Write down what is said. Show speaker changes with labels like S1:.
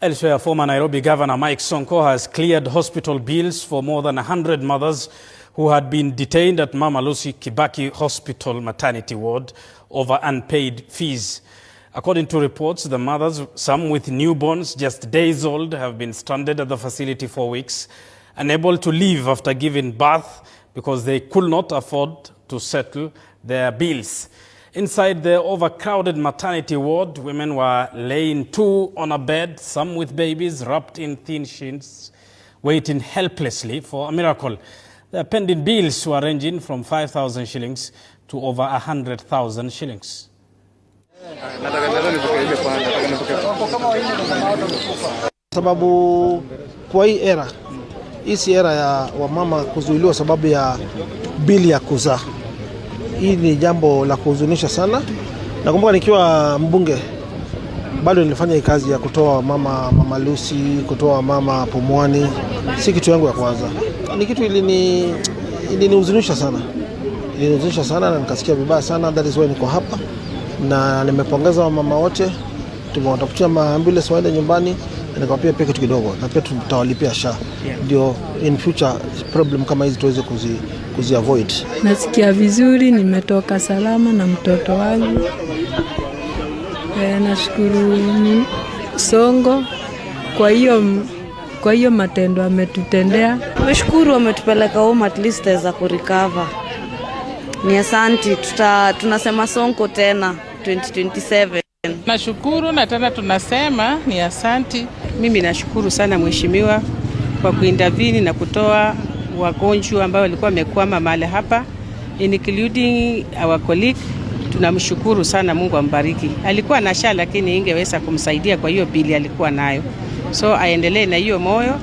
S1: Elsewhere, former Nairobi Governor Mike Sonko has cleared hospital bills for more than 100 mothers who had been detained at Mama Lucy Kibaki Hospital maternity ward over unpaid fees. According to reports, the mothers, some with newborns just days old, have been stranded at the facility for weeks, unable to leave after giving birth because they could not afford to settle their bills. Inside the overcrowded maternity ward, women were laying two on a bed, some with babies wrapped in thin sheets, waiting helplessly for a miracle. Their pending bills were ranging from 5,000 shillings to over 100,000 shillings.
S2: Sababu kwa hii era, hii era ya wamama kuzuiliwa sababu ya bili ya kuzaa. Hii ni jambo la kuhuzunisha sana. Nakumbuka nikiwa mbunge bado nilifanya hii kazi ya kutoa mama Lucy, kutoa mama Pumwani. Si kitu yangu ya kwanza. Ni kitu ilinihuzunisha sana. Ilinihuzunisha sana na nikasikia vibaya sana. That is why niko hapa. Na nimepongeza wamama wote. Tumewatafutia maambulance waende nyumbani na nikawapia pia kitu kidogo na pia tutawalipia SHA. Ndio in future problem kama hizi tuweze kuzi-avoid.
S3: Nasikia vizuri, nimetoka salama na mtoto wangu. Nashukuru Sonko kwa hiyo matendo ametutendea.
S4: Tumeshukuru ametupeleka home at least za kurecover. Ni asante, tunasema Sonko tena 2027.
S5: Nashukuru na tena tunasema ni asante.
S6: Mimi nashukuru sana mheshimiwa kwa kuintervene na kutoa wagonjwa ambao walikuwa wamekwama mahali hapa, including our colleague. Tunamshukuru sana, Mungu ambariki. Alikuwa na SHA lakini ingeweza kumsaidia kwa hiyo bili alikuwa nayo. So aendelee na hiyo moyo.